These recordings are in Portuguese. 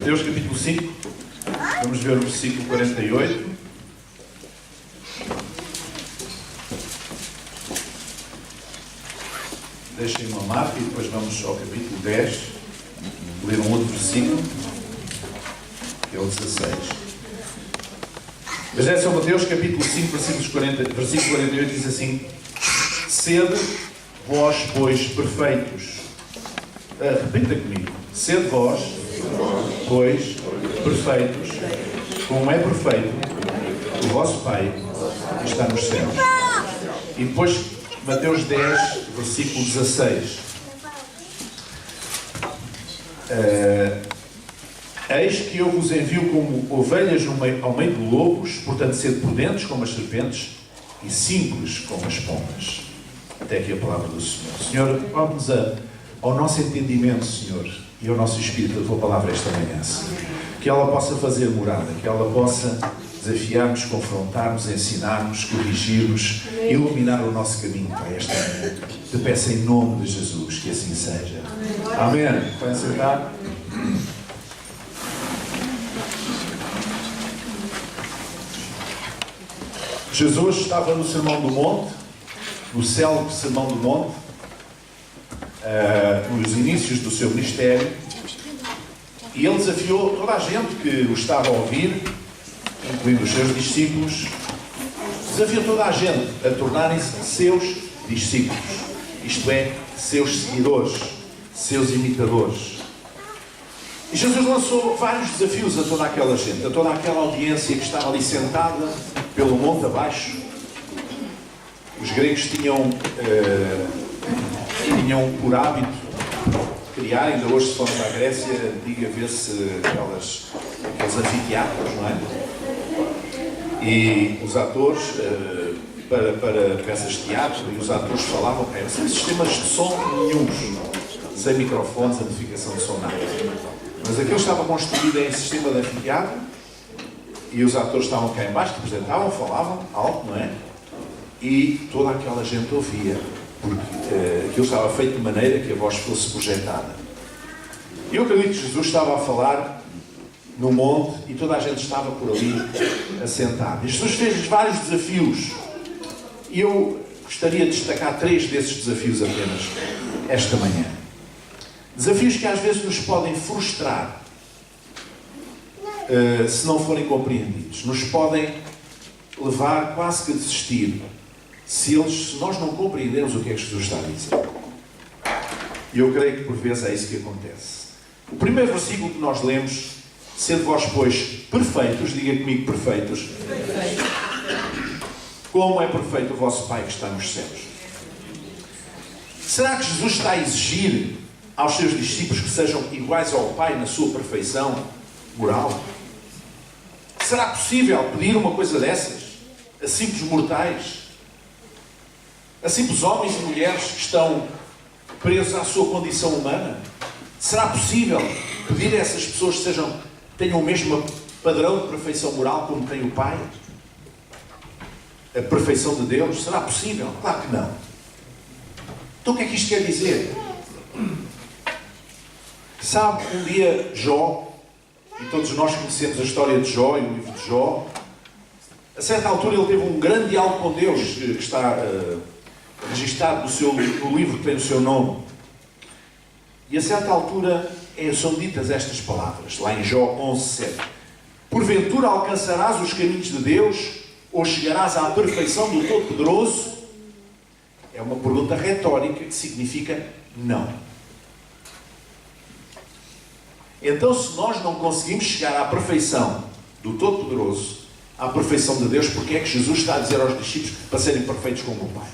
Mateus capítulo 5, vamos ver o versículo 48. Deixem uma marca e depois vamos ao capítulo 10, ler um outro versículo, que é o 16. Mas é São Mateus capítulo 5, versículo 48, diz assim: sede vós, pois, perfeitos. Repita comigo. Sede vós, pois, perfeitos, como é perfeito o vosso Pai que está nos céus. E depois, Mateus 10, versículo 16. Eis que eu vos envio como ovelhas ao meio de lobos, portanto, sede prudentes como as serpentes e simples como as pombas. Até aqui a palavra do Senhor. Senhor, vamos ao nosso entendimento, Senhor, e ao nosso Espírito, a Tua palavra esta manhã, Senhor. Que ela possa fazer morada, que ela possa desafiar-nos, confrontar-nos, ensinar-nos, corrigir-nos, iluminar o nosso caminho para esta manhã. Te peço em nome de Jesus que assim seja. Amém. Podem sentar. Jesus estava no Sermão do Monte, no célebre Sermão do Monte, nos inícios do seu ministério, e ele desafiou toda a gente que o estava a ouvir, incluindo os seus discípulos, desafiou toda a gente a tornarem-se seus discípulos, isto é, seus seguidores, seus imitadores. E Jesus lançou vários desafios a toda aquela gente, a toda aquela audiência que estava ali sentada pelo monte abaixo. Os gregos tinham por hábito criar, ainda hoje se formos à Grécia antiga, vê-se aqueles anfiteatros, não é? E os atores, para peças de teatro, e os atores falavam, sem sistemas de som nenhuns, sem microfones, amplificação de som, nada. Mas aquilo estava construído em sistema de anfiteatro, e os atores estavam cá em baixo, representavam, falavam alto, não é? E toda aquela gente ouvia, porque aquilo estava feito de maneira que a voz fosse projetada. Eu acredito que Jesus estava a falar no monte e toda a gente estava por ali assentada. E Jesus fez vários desafios. E eu gostaria de destacar 3 desses desafios apenas esta manhã. Desafios que às vezes nos podem frustrar se não forem compreendidos. Nos podem levar quase que a desistir se nós não compreendermos o que é que Jesus está a dizer. E eu creio que por vezes é isso que acontece. O primeiro versículo que nós lemos: sede vós, pois, perfeitos, diga comigo, perfeitos, como é perfeito o vosso Pai que está nos céus. Será que Jesus está a exigir aos seus discípulos que sejam iguais ao Pai na sua perfeição moral? Será possível pedir uma coisa dessas a simples mortais? A simples homens e mulheres que estão presos à sua condição humana? Será possível pedir a essas pessoas que tenham o mesmo padrão de perfeição moral como tem o Pai? A perfeição de Deus? Será possível? Claro que não. Então o que é que isto quer dizer? Sabe, um dia Jó, e todos nós conhecemos a história de Jó e o livro de Jó, a certa altura ele teve um grande diálogo com Deus, que está registado no livro que tem o seu nome. E a certa altura são ditas estas palavras, lá em Jó 11:7. Porventura alcançarás os caminhos de Deus, ou chegarás à perfeição do Todo-Poderoso? É uma pergunta retórica que significa não. Então, se nós não conseguimos chegar à perfeição do Todo-Poderoso, à perfeição de Deus, porque é que Jesus está a dizer aos discípulos para serem perfeitos como o Pai?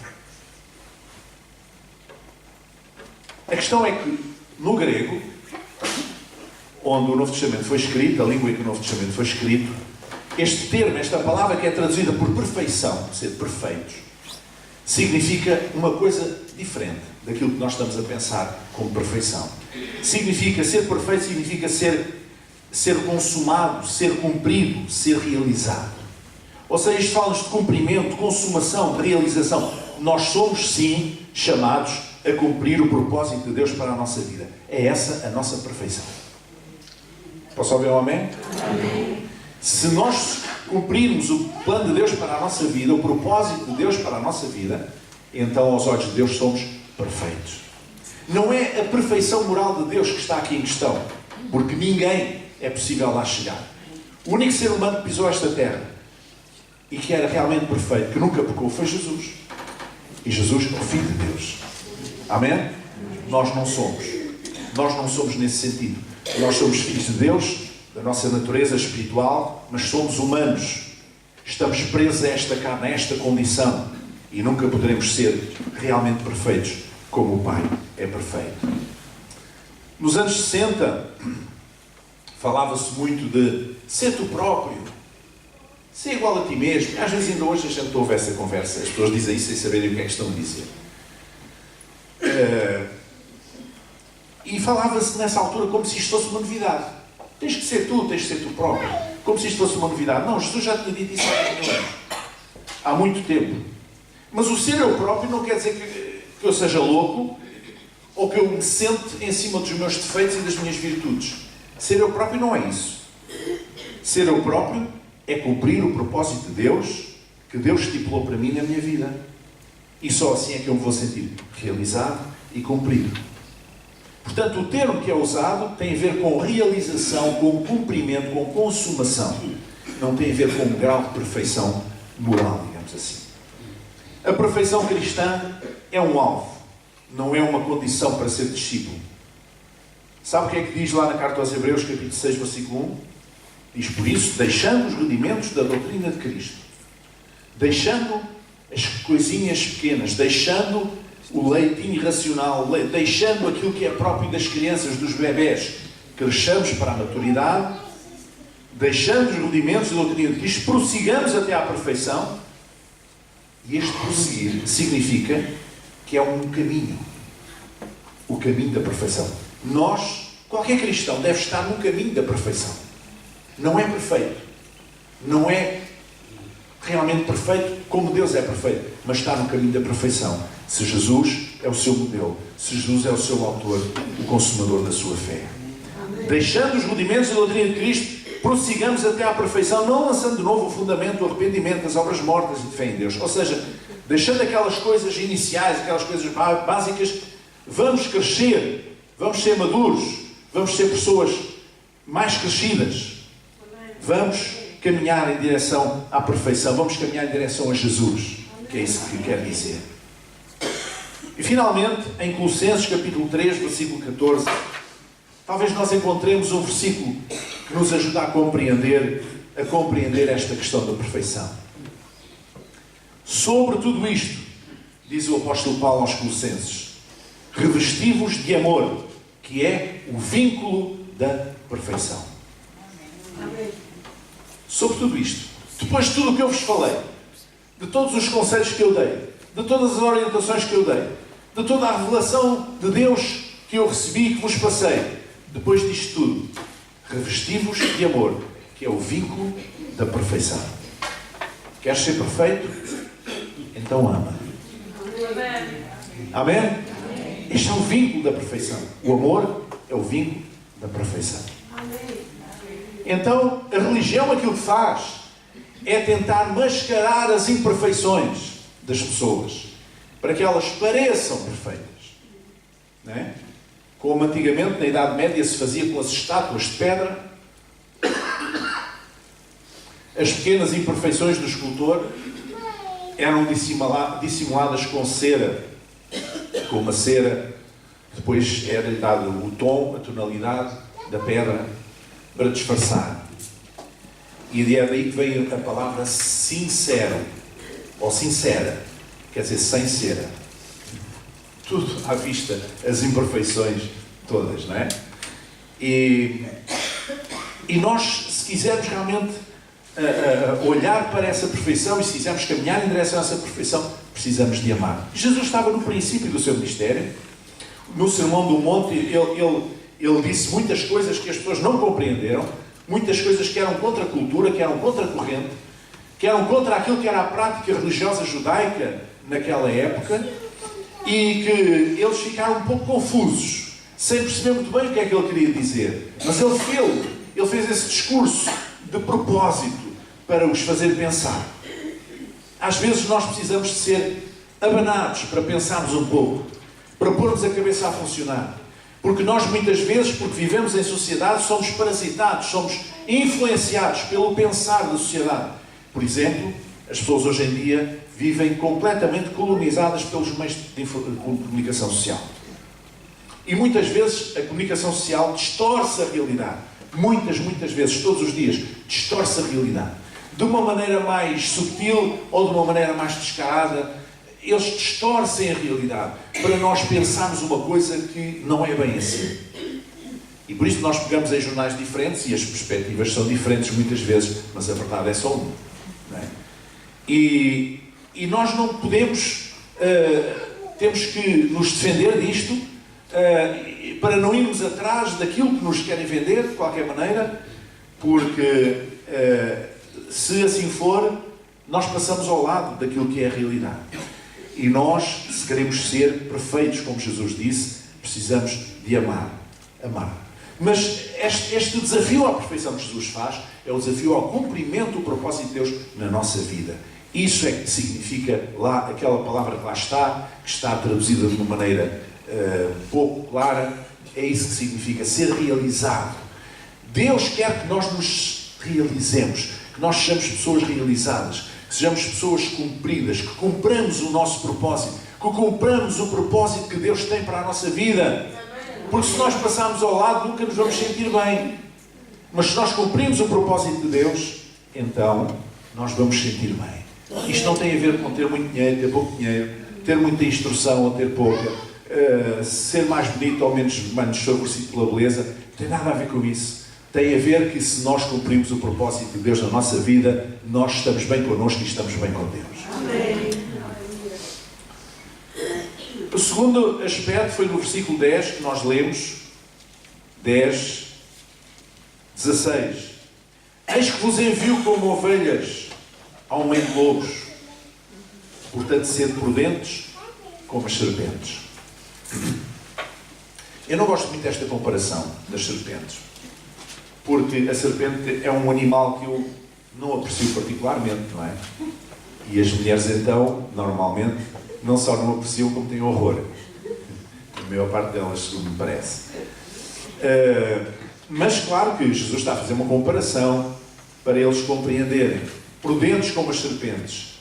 A questão é que, no grego, onde o Novo Testamento foi escrito, a língua em que o Novo Testamento foi escrito, este termo, esta palavra que é traduzida por perfeição, ser perfeitos, significa uma coisa diferente daquilo que nós estamos a pensar como perfeição. Significa ser perfeito, significa ser consumado, ser cumprido, ser realizado. Ou seja, isto fala-nos de cumprimento, de consumação, de realização. Nós somos, sim, chamados a cumprir o propósito de Deus para a nossa vida. É essa a nossa perfeição. Posso ouvir um amém? Amém. Se nós cumprirmos o plano de Deus para a nossa vida, o propósito de Deus para a nossa vida, então aos olhos de Deus somos perfeitos. Não é a perfeição moral de Deus que está aqui em questão, porque ninguém é possível lá chegar. O único ser humano que pisou esta terra e que era realmente perfeito, que nunca pecou, foi Jesus. E Jesus é o Filho de Deus. Amém? Nós não somos. Nós não somos nesse sentido. Nós somos filhos de Deus, da nossa natureza espiritual, mas somos humanos. Estamos presos a esta carne, a esta condição. E nunca poderemos ser realmente perfeitos como o Pai é perfeito. Nos anos 60, falava-se muito de ser tu próprio, ser igual a ti mesmo. Às vezes ainda hoje a gente ouve essa conversa. As pessoas dizem isso sem saberem o que é que estão a dizer. E falava-se nessa altura como se isto fosse uma novidade. Tens que ser tu próprio. Como se isto fosse uma novidade. Não, Jesus já tinha dito isso há muito tempo. Mas o ser eu próprio não quer dizer que eu seja louco ou que eu me sente em cima dos meus defeitos e das minhas virtudes. Ser eu próprio não é isso. Ser eu próprio é cumprir o propósito de Deus que Deus estipulou para mim na minha vida. E só assim é que eu me vou sentir realizado e cumprido. Portanto, o termo que é usado tem a ver com realização, com cumprimento, com consumação. Não tem a ver com um grau de perfeição moral, digamos assim. A perfeição cristã é um alvo, não é uma condição para ser discípulo. Sabe o que é que diz lá na carta aos Hebreus, capítulo 6, versículo 1? Diz, por isso, deixando os rudimentos da doutrina de Cristo, deixando as coisinhas pequenas, deixando o leitinho irracional, deixando aquilo que é próprio das crianças, dos bebés, cresçamos para a maturidade, deixando os rudimentos da doutrina de Cristo, prossigamos até à perfeição. E este prosseguir significa que é um caminho. O caminho da perfeição. Qualquer cristão deve estar no caminho da perfeição. Não é perfeito. Não é realmente perfeito como Deus é perfeito. Mas está no caminho da perfeição. Se Jesus é o seu modelo. Se Jesus é o seu autor, o consumador da sua fé. Amém. Deixando os rudimentos da doutrina de Cristo, prossigamos até à perfeição, não lançando de novo o fundamento, o arrependimento, as obras mortas e de fé em Deus. Ou seja, deixando aquelas coisas iniciais, aquelas coisas básicas, vamos crescer, vamos ser maduros, vamos ser pessoas mais crescidas. Vamos caminhar em direção à perfeição, vamos caminhar em direção a Jesus, que é isso que quer dizer. E finalmente, em Colossenses capítulo 3, versículo 14, talvez nós encontremos um versículo que nos ajuda a compreender esta questão da perfeição. Sobre tudo isto, diz o apóstolo Paulo aos Colossenses, revesti-vos de amor, que é o vínculo da perfeição. Amém. Sobre tudo isto, depois de tudo o que eu vos falei, de todos os conselhos que eu dei, de todas as orientações que eu dei, de toda a revelação de Deus que eu recebi e que vos passei, depois disto tudo, revesti-vos de amor, que é o vínculo da perfeição. Queres ser perfeito? Então ama. Amém? Amém? Este é o vínculo da perfeição. O amor é o vínculo da perfeição. Então, a religião aquilo que faz é tentar mascarar as imperfeições das pessoas, para que elas pareçam perfeitas. Não é? Como antigamente, na Idade Média, se fazia com as estátuas de pedra, as pequenas imperfeições do escultor eram dissimuladas com cera, com uma cera, depois era dado o tom, a tonalidade da pedra para disfarçar. E é daí que vem a palavra sincero, ou sincera, quer dizer sem cera. Tudo à vista, as imperfeições todas, não é? E nós, se quisermos realmente olhar para essa perfeição e se quisermos caminhar em direção a essa perfeição, precisamos de amar. Jesus estava no princípio do seu ministério, no Sermão do Monte, ele disse muitas coisas que as pessoas não compreenderam, muitas coisas que eram contra a cultura, que eram contra a corrente, que eram contra aquilo que era a prática religiosa judaica naquela época, e que eles ficaram um pouco confusos, sem perceber muito bem o que é que ele queria dizer. Mas ele Ele fez esse discurso de propósito para os fazer pensar. Às vezes nós precisamos de ser abanados para pensarmos um pouco, para pormos a cabeça a funcionar. Porque nós muitas vezes, porque vivemos em sociedade, somos parasitados, somos influenciados pelo pensar da sociedade. Por exemplo, as pessoas hoje em dia vivem completamente colonizadas pelos meios de comunicação social. E muitas vezes a comunicação social distorce a realidade. Muitas vezes, todos os dias, distorce a realidade. De uma maneira mais subtil ou de uma maneira mais descarada, eles distorcem a realidade para nós pensarmos uma coisa que não é bem assim. E por isso nós pegamos em jornais diferentes e as perspectivas são diferentes muitas vezes, mas a verdade é só uma. Não é? E nós não podemos, temos que nos defender disto, para não irmos atrás daquilo que nos querem vender, de qualquer maneira, porque se assim for, nós passamos ao lado daquilo que é a realidade. E nós, se queremos ser perfeitos, como Jesus disse, precisamos de amar. Amar. Mas este desafio à perfeição que Jesus faz é o desafio ao cumprimento do propósito de Deus na nossa vida. Isso é que significa lá, aquela palavra que lá está, que está traduzida de uma maneira pouco clara, é isso que significa ser realizado. Deus quer que nós nos realizemos, que nós sejamos pessoas realizadas, que sejamos pessoas cumpridas, que cumpramos o nosso propósito, que cumpramos o propósito que Deus tem para a nossa vida. Porque se nós passarmos ao lado, nunca nos vamos sentir bem. Mas se nós cumprimos o propósito de Deus, então nós vamos sentir bem. Isto não tem a ver com ter muito dinheiro, ter pouco dinheiro, ter muita instrução ou ter pouca, ser mais bonito ou menos desfavorecido pela beleza. Não tem nada a ver com isso. Tem a ver que se nós cumprimos o propósito de Deus na nossa vida, nós estamos bem connosco e estamos bem com Deus. Amém. O segundo aspecto foi no versículo 10 que nós lemos, 10, 16. Eis que vos envio como ovelhas ao meio de lobos, portanto, sede prudentes como as serpentes. Eu não gosto muito desta comparação das serpentes, porque a serpente é um animal que eu não aprecio particularmente, não é? E as mulheres, então, normalmente, não só não apreciam, como têm horror. A maior parte delas, segundo me parece. Mas, claro que Jesus está a fazer uma comparação para eles compreenderem. Prudentes como as serpentes.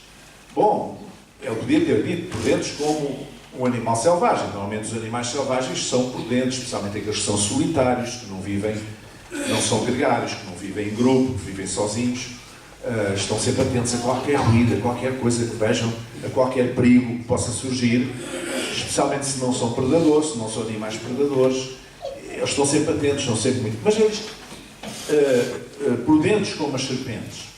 Bom, ele podia ter dito prudentes como um animal selvagem. Normalmente os animais selvagens são prudentes, especialmente aqueles que são solitários, que não vivem, não são gregários, que não vivem em grupo, que vivem sozinhos. Estão sempre atentos a qualquer ruído, a qualquer coisa que vejam, a qualquer perigo que possa surgir, especialmente se não são predadores, se não são animais predadores. Eles estão sempre atentos, estão sempre muito... Mas eles, prudentes como as serpentes.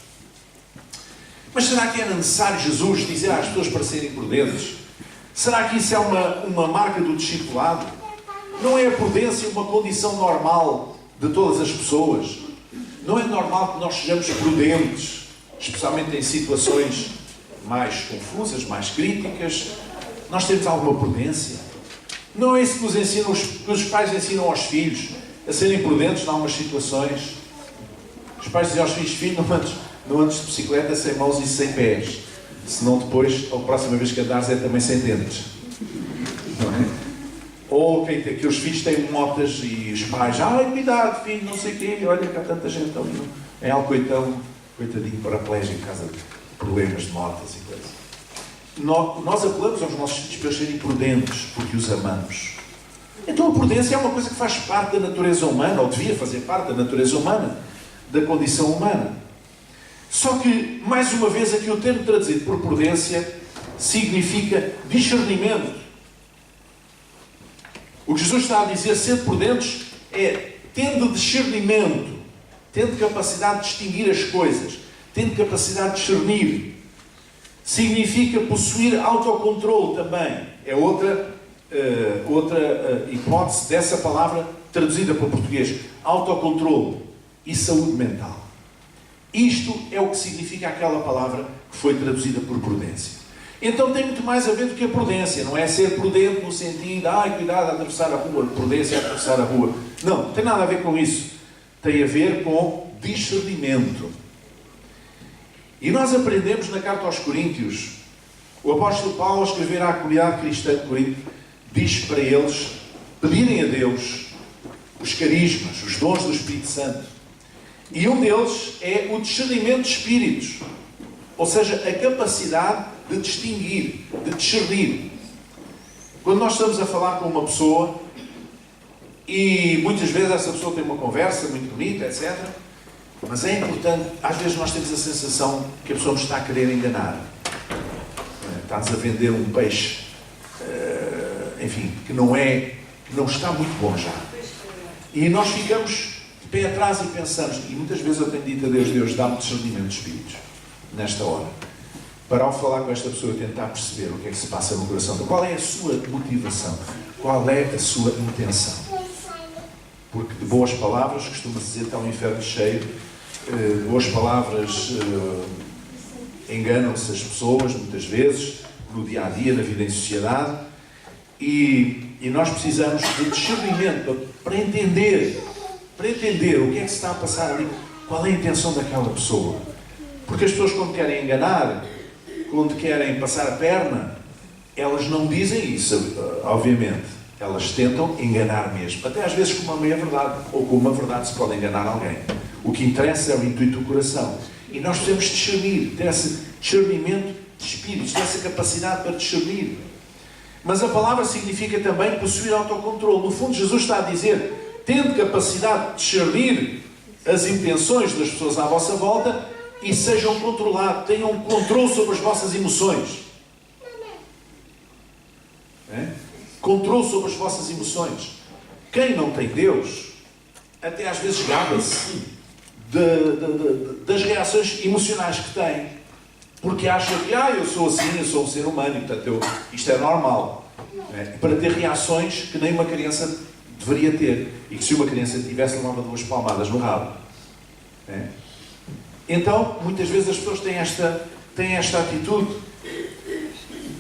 Mas será que era necessário Jesus dizer às pessoas para serem prudentes? Será que isso é uma marca do discipulado? Não é a prudência uma condição normal de todas as pessoas? Não é normal que nós sejamos prudentes, especialmente em situações mais confusas, mais críticas? Nós temos alguma prudência? Não é isso que nos ensinam, que os pais ensinam aos filhos, a serem prudentes em algumas situações? Os pais dizem aos filhos: filho, não andes de bicicleta sem mãos e sem pés, senão depois, a próxima vez que andares, é também sem dentes. Não é? Ou que os filhos têm motas e os pais: ai, cuidado, filho, não sei o quê, olha que há tanta gente ali em Alcoitão, coitadinho, paraplégico, em casa de problemas de motas e coisas. Nós apelamos aos nossos filhos para serem prudentes, porque os amamos. Então a prudência é uma coisa que faz parte da natureza humana, ou devia fazer parte da natureza humana, da condição humana. Só que, mais uma vez, aqui o termo traduzido por prudência significa discernimento. O que Jesus está a dizer, ser prudentes, é tendo discernimento, tendo capacidade de distinguir as coisas, tendo capacidade de discernir. Significa possuir autocontrole também. É outra hipótese dessa palavra traduzida para o português. Autocontrole e saúde mental. Isto é o que significa aquela palavra que foi traduzida por prudência. Então tem muito mais a ver do que a prudência. Não é ser prudente no sentido, ai, cuidado a atravessar a rua, prudência a atravessar a rua. Não tem nada a ver com isso. tem a ver com discernimento. E nós aprendemos na carta aos Coríntios, o apóstolo Paulo, a escrever à comunidade cristã de Corinto, diz para eles pedirem a Deus os carismas, os dons do Espírito Santo. E um deles é o discernimento de espíritos, ou seja, a capacidade de distinguir, de discernir. Quando nós estamos a falar com uma pessoa e muitas vezes essa pessoa tem uma conversa muito bonita, etc. Mas é importante, às vezes nós temos a sensação que a pessoa nos está a querer enganar. Está-nos a vender um peixe, enfim, que não está muito bom já. E nós ficamos de pé atrás e pensamos, e muitas vezes eu tenho dito a Deus, Deus dá-me discernimento de espíritos, nesta hora. Para ao falar com esta pessoa eu tentar perceber o que é que se passa no coração. Qual é a sua motivação? Qual é a sua intenção? Porque de boas palavras, costuma-se dizer, está um inferno cheio. De boas palavras enganam-se as pessoas, muitas vezes, no dia-a-dia, na vida em sociedade. E nós precisamos de discernimento para entender o que é que se está a passar ali. Qual é a intenção daquela pessoa? Porque as pessoas, quando querem enganar, quando querem passar a perna, elas não dizem isso, obviamente. Elas tentam enganar mesmo. Até às vezes com uma meia-verdade, ou com uma verdade se pode enganar alguém. O que interessa é o intuito do coração. E nós devemos discernir, ter esse discernimento de espíritos, ter essa capacidade para discernir. Mas a palavra significa também possuir autocontrole. No fundo, Jesus está a dizer, tendo capacidade de discernir as intenções das pessoas à vossa volta e sejam controlados, tenham um controle sobre as vossas emoções. Controle sobre as vossas emoções. Quem não tem Deus, até às vezes gaba-se das reações emocionais que tem, porque acha que eu sou assim, eu sou um ser humano, e portanto isto é normal. Para ter reações que nem uma criança deveria ter, e que se uma criança tivesse, levava 2 palmadas no rabo. Então, muitas vezes as pessoas têm esta atitude.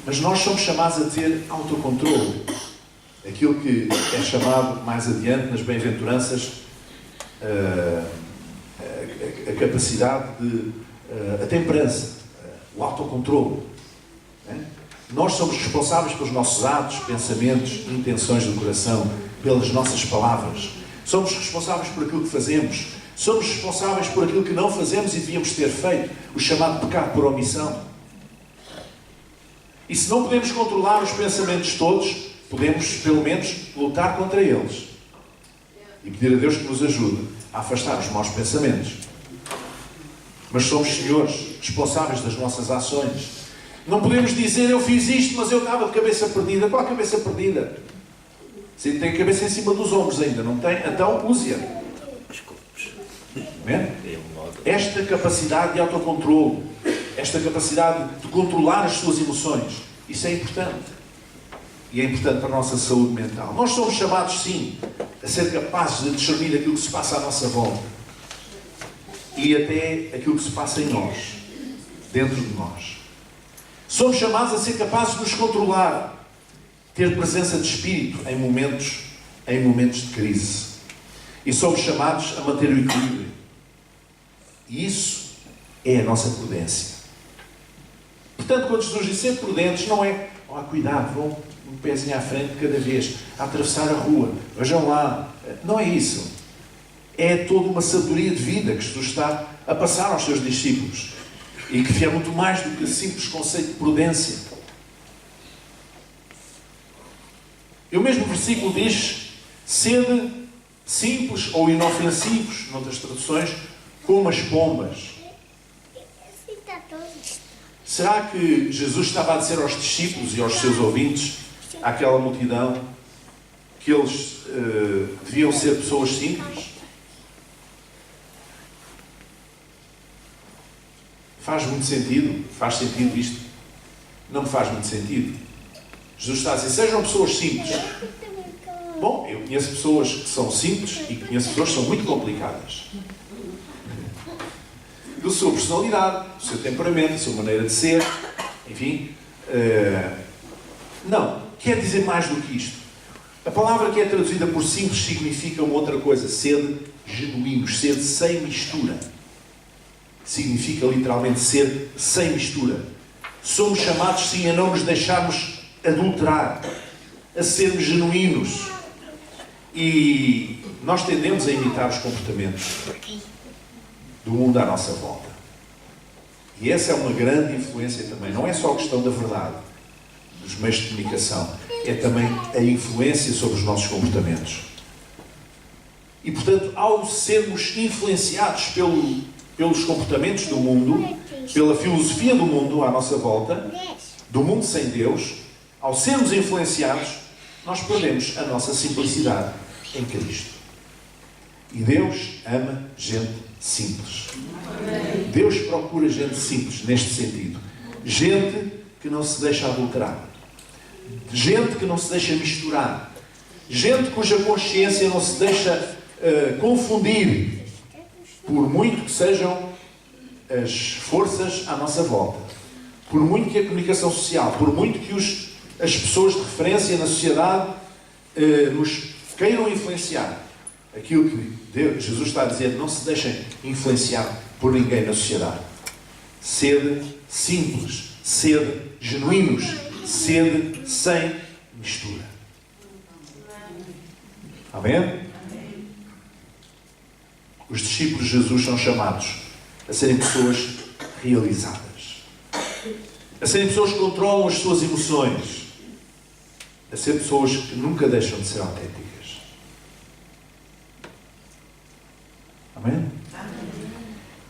Mas nós somos chamados a ter autocontrole. Aquilo que é chamado mais adiante nas bem-aventuranças a capacidade de a temperança, o autocontrole. Nós somos responsáveis pelos nossos atos, pensamentos, intenções do coração, pelas nossas palavras. Somos responsáveis por aquilo que fazemos. Somos responsáveis por aquilo que não fazemos e devíamos ter feito, o chamado pecado por omissão. E se não podemos controlar os pensamentos todos, podemos, pelo menos, lutar contra eles. E pedir a Deus que nos ajude a afastar os maus pensamentos. Mas somos senhores, responsáveis das nossas ações. Não podemos dizer, eu fiz isto, mas eu estava de cabeça perdida. Qual a cabeça perdida? Se tem a cabeça em cima dos ombros ainda, não tem? Então, use-a. Esta capacidade de autocontrole, esta capacidade de controlar as suas emoções, isso é importante. E é importante para a nossa saúde mental. Nós somos chamados, sim, a ser capazes de discernir aquilo que se passa à nossa volta. E até aquilo que se passa em nós, dentro de nós. Somos chamados a ser capazes de nos controlar, ter presença de espírito em momentos de crise. E somos chamados a manter o equilíbrio. E isso é a nossa prudência. Portanto, quando Jesus diz ser prudentes, não é, cuidado, vão um pezinho à frente cada vez, a atravessar a rua, vejam lá. Não é isso. É toda uma sabedoria de vida que Jesus está a passar aos seus discípulos. E que é muito mais do que o simples conceito de prudência. E o mesmo versículo diz, sede simples ou inofensivos, noutras traduções, como as pombas. Será que Jesus estava a dizer aos discípulos e aos seus ouvintes, àquela multidão, que eles deviam ser pessoas simples? Faz muito sentido? Faz sentido isto? Não me faz muito sentido. Jesus está a dizer, sejam pessoas simples. Bom, eu conheço pessoas que são simples e conheço pessoas que são muito complicadas. Da sua personalidade, do seu temperamento, da sua maneira de ser, enfim. Não, quer dizer mais do que isto. A palavra que é traduzida por simples significa uma outra coisa, sede genuínos, ser sem mistura. Significa literalmente ser sem mistura. Somos chamados, sim, a não nos deixarmos adulterar, a sermos genuínos. E nós tendemos a imitar os comportamentos do mundo à nossa volta. E essa é uma grande influência também. Não é só a questão da verdade, dos meios de comunicação. É também a influência sobre os nossos comportamentos. E, portanto, ao sermos influenciados pelos comportamentos do mundo, pela filosofia do mundo à nossa volta, do mundo sem Deus, ao sermos influenciados, nós perdemos a nossa simplicidade em Cristo. E Deus ama gente simples. Deus procura gente simples, neste sentido. Gente que não se deixa adulterar. Gente que não se deixa misturar. Gente cuja consciência não se deixa confundir, por muito que sejam as forças à nossa volta, por muito que a comunicação social, por muito que as pessoas de referência na sociedade nos queiram influenciar. Aquilo que Jesus está a dizer, não se deixem influenciar por ninguém na sociedade. Sede simples, sede genuínos, sede sem mistura. Amém? Os discípulos de Jesus são chamados a serem pessoas realizadas, a serem pessoas que controlam as suas emoções, a ser pessoas que nunca deixam de ser autênticas. Amém?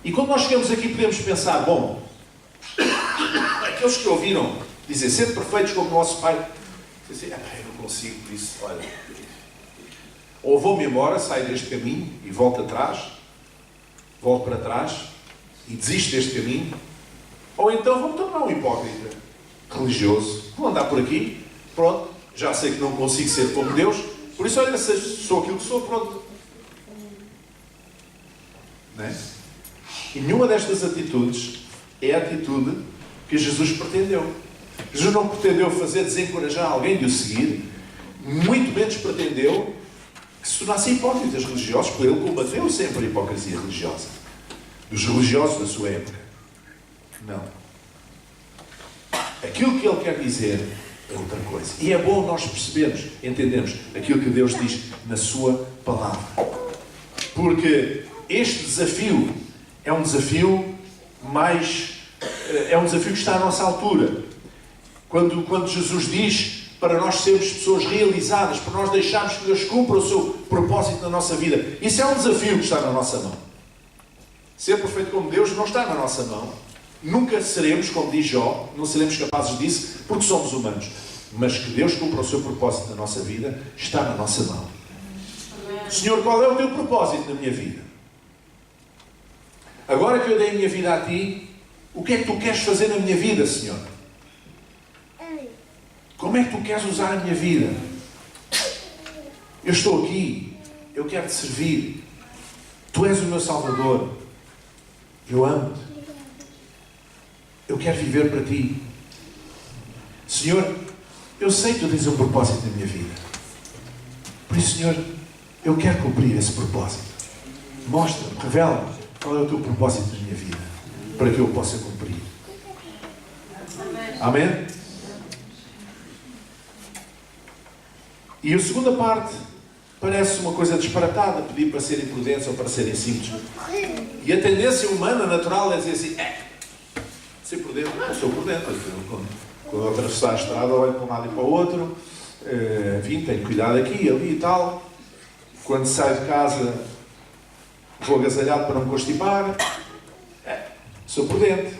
E quando nós chegamos aqui podemos pensar, bom, aqueles que ouviram dizer, ser perfeitos como o nosso Pai, dizem, eu não consigo, por isso, olha, ou vou-me embora, saio deste caminho e volto para trás e desisto deste caminho, ou então vou-me tornar um hipócrita religioso, vou andar por aqui, pronto, já sei que não consigo ser como Deus, por isso, olha, sou aquilo que sou, pronto. Não é? E nenhuma destas atitudes é a atitude que Jesus pretendeu. Jesus não pretendeu desencorajar alguém de o seguir, muito menos pretendeu que se tornassem hipócritas religiosos, porque ele combateu sempre a hipocrisia religiosa dos religiosos da sua época. Não. Aquilo que ele quer dizer é outra coisa. E é bom nós percebermos, entendermos aquilo que Deus diz na sua palavra. Porque este desafio é um desafio que está à nossa altura. Quando Jesus diz para nós sermos pessoas realizadas, para nós deixarmos que Deus cumpra o seu propósito na nossa vida, isso é um desafio que está na nossa mão. Ser perfeito como Deus não está na nossa mão. Nunca seremos, como diz Jó, não seremos capazes disso, porque somos humanos. Mas que Deus cumpra o seu propósito na nossa vida, está na nossa mão. Senhor, qual é o teu propósito na minha vida? Agora que eu dei a minha vida a ti, o que é que tu queres fazer na minha vida, Senhor? Como é que tu queres usar a minha vida? Eu estou aqui, eu quero te servir. Tu és o meu Salvador. Eu amo-te. Eu quero viver para ti. Senhor, eu sei que tu tens um propósito na minha vida. Por isso, Senhor, eu quero cumprir esse propósito. Mostra-me, revela-me qual é o teu propósito na minha vida, para que eu possa cumprir. Amém? E a segunda parte parece uma coisa disparatada, pedir para serem prudentes ou para serem simples. E a tendência humana, natural, é dizer assim, ser prudente. Não sou prudente. Quando eu atravessar a estrada, olho para um lado e para o outro. Enfim, tenho cuidado aqui, ali e tal. Quando saio de casa, vou agasalhado para não me constipar. Sou prudente.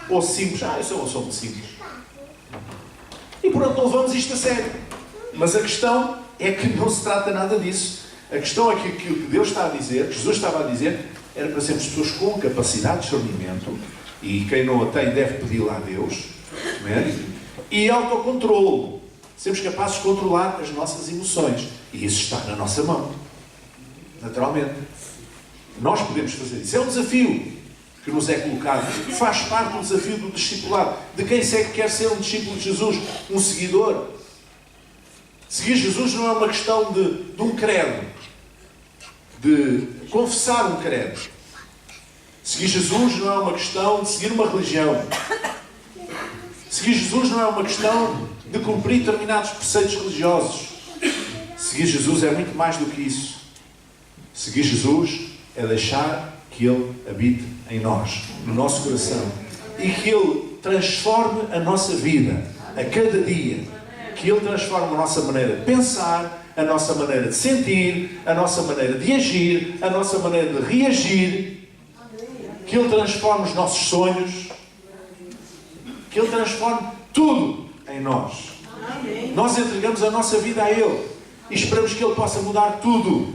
Ou simples. Eu sou muito simples. E pronto, não levamos isto a sério. Mas a questão é que não se trata nada disso. A questão é que aquilo que Deus está a dizer, que Jesus estava a dizer, era para sermos pessoas com capacidade de discernimento, e quem não a tem deve pedi-la a Deus, e autocontrole. Sermos capazes de controlar as nossas emoções. E isso está na nossa mão. Naturalmente. Nós podemos fazer isso. É um desafio que nos é colocado. Faz parte do desafio do discipulado. De quem quer ser um discípulo de Jesus, um seguidor. Seguir Jesus não é uma questão de um credo, de confessar um credo. Seguir Jesus não é uma questão de seguir uma religião. Seguir Jesus não é uma questão de cumprir determinados preceitos religiosos. Seguir Jesus é muito mais do que isso. Seguir Jesus é deixar que Ele habite em nós, no nosso coração, e que Ele transforme a nossa vida a cada dia. Que Ele transforme a nossa maneira de pensar, a nossa maneira de sentir, a nossa maneira de agir, a nossa maneira de reagir. Que Ele transforme os nossos sonhos. Que Ele transforme tudo em nós. Nós entregamos a nossa vida a Ele e esperamos que Ele possa mudar tudo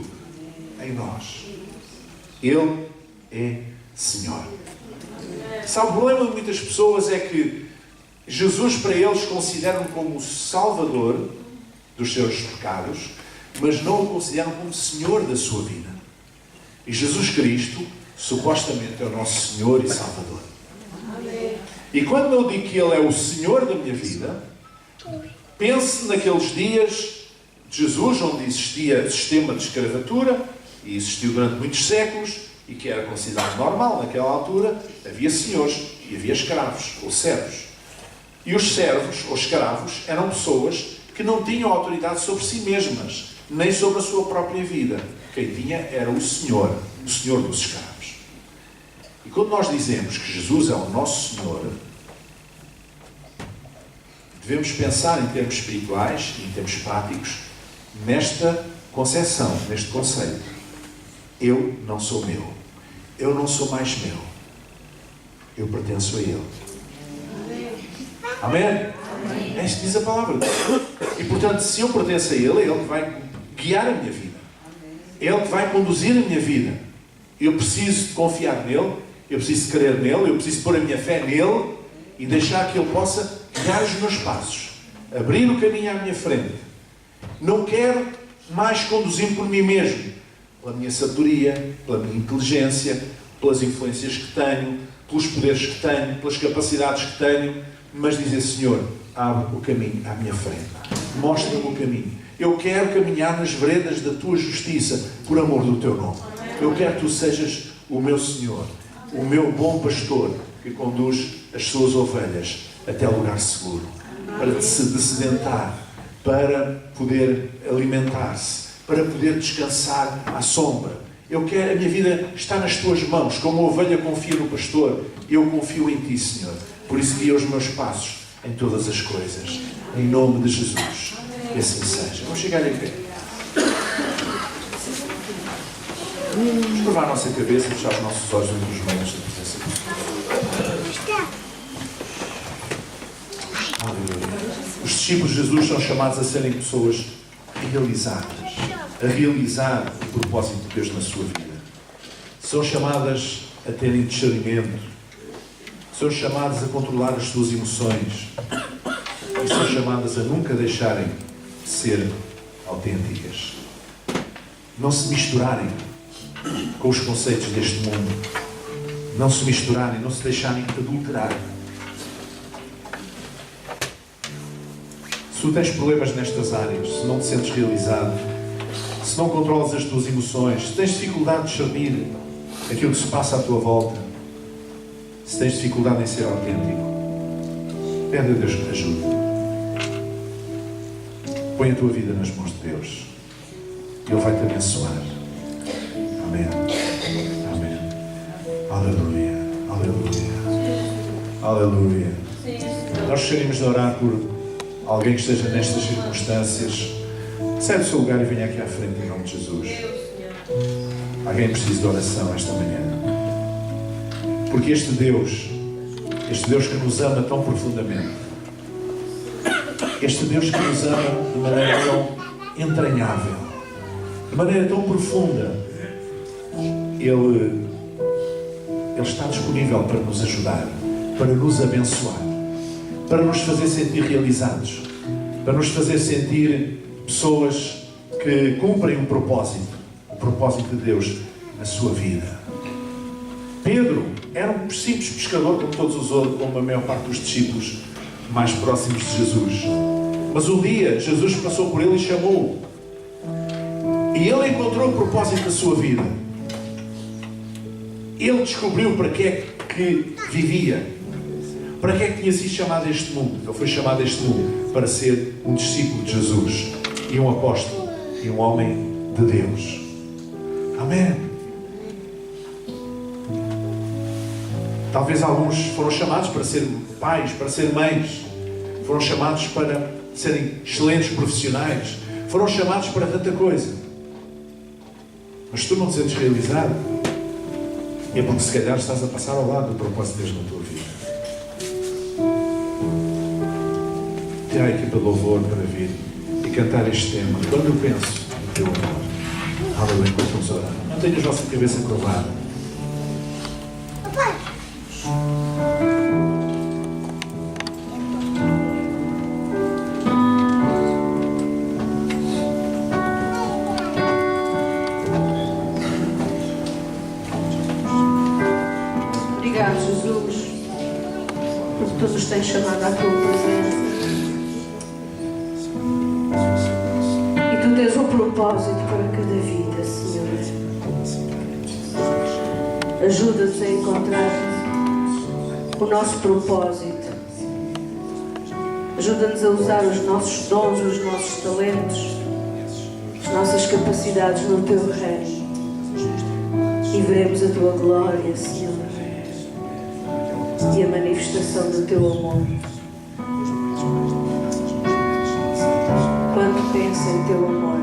em nós. Ele é Senhor. Sabe, o problema de muitas pessoas é que Jesus, para eles, consideram como o Salvador dos seus pecados, mas não o consideram como Senhor da sua vida. E Jesus Cristo, supostamente, é o nosso Senhor e Salvador. E quando eu digo que Ele é o Senhor da minha vida, pense naqueles dias de Jesus, onde existia sistema de escravatura, e existiu durante muitos séculos, e que era considerado normal naquela altura. Havia senhores e havia escravos, ou servos. E os servos, ou escravos, eram pessoas que não tinham autoridade sobre si mesmas, nem sobre a sua própria vida. Quem tinha era o Senhor dos escravos. E quando nós dizemos que Jesus é o nosso Senhor, devemos pensar em termos espirituais e em termos práticos nesta concepção, neste conceito. Eu não sou meu. Eu não sou mais meu. Eu pertenço a Ele. Amém? É isso que diz a palavra. E portanto, se eu pertenço a Ele, é Ele que vai guiar a minha vida. É Ele que vai conduzir a minha vida. Eu preciso de confiar nele, eu preciso de crer nele, eu preciso de pôr a minha fé nele e deixar que Ele possa guiar os meus passos, abrir o caminho à minha frente. Não quero mais conduzir por mim mesmo, pela minha sabedoria, pela minha inteligência, pelas influências que tenho, pelos poderes que tenho, pelas capacidades que tenho, mas dizer: Senhor, abre o caminho à minha frente, mostra-me o caminho. Eu quero caminhar nas veredas da Tua justiça, por amor do Teu nome. Eu quero que Tu sejas o meu Senhor, o meu bom pastor, que conduz as suas ovelhas até o lugar seguro, para se dessedentar, para poder alimentar-se, para poder descansar à sombra. Eu quero, a minha vida está nas Tuas mãos, como a ovelha confia no pastor, eu confio em Ti, Senhor. Por isso guia os meus passos em todas as coisas, em nome de Jesus. Que assim seja. Vamos chegar em pé. Vamos curvar a nossa cabeça e fechar os nossos olhos nos momentos da presença de Deus. Aleluia. Os discípulos de Jesus são chamados a serem pessoas realizadas, a realizar o propósito de Deus na sua vida. São chamadas a terem discernimento, são chamadas a controlar as suas emoções e são chamadas a nunca deixarem de ser autênticas. Não se misturarem com os conceitos deste mundo. Não se misturarem, não se deixarem adulterar. Se tu tens problemas nestas áreas, se não te sentes realizado, se não controlas as tuas emoções, se tens dificuldade de discernir aquilo que se passa à tua volta, se tens dificuldade em ser autêntico, pede a Deus que te ajude. Põe a tua vida nas mãos de Deus. Ele vai te abençoar. Amém. Amém. Aleluia. Aleluia. Aleluia. Nós gostaríamos de orar por alguém que esteja nestas circunstâncias. Sai do seu lugar e venha aqui à frente em nome de Jesus. Alguém precisa de oração esta manhã. Porque este Deus que nos ama tão profundamente, este Deus que nos ama de maneira tão entranhável, de maneira tão profunda, Ele está disponível para nos ajudar, para nos abençoar, para nos fazer sentir realizados, para nos fazer sentir pessoas que cumprem o propósito de Deus na sua vida. Pedro era um simples pescador como todos os outros, como a maior parte dos discípulos mais próximos de Jesus. Mas um dia Jesus passou por ele e chamou-o. E ele encontrou o propósito da sua vida. Ele descobriu para que é que vivia. Para que é que tinha sido chamado a este mundo? Ele foi chamado a este mundo para ser um discípulo de Jesus e um apóstolo e um homem de Deus. Amém. Talvez alguns foram chamados para ser pais, para ser mães. Foram chamados para serem excelentes profissionais. Foram chamados para tanta coisa. Mas tu não te sentes realizado, é porque se calhar estás a passar ao lado do propósito de Deus na tua vida. Tira a equipa de louvor para vir e cantar este tema. Quando eu penso no teu amor. Aleluia, enquanto vamos orar. Mantenha a vossa cabeça curvada. Obrigado, Jesus, porque tu nos tens chamado à tua presença. E tu tens um propósito para cada vida, Senhor. Ajuda-nos a encontrar o nosso propósito. Ajuda-nos a usar os nossos dons, os nossos talentos, as nossas capacidades no teu reino. E veremos a tua glória, Senhor, e a manifestação do teu amor. Quando penso em teu amor,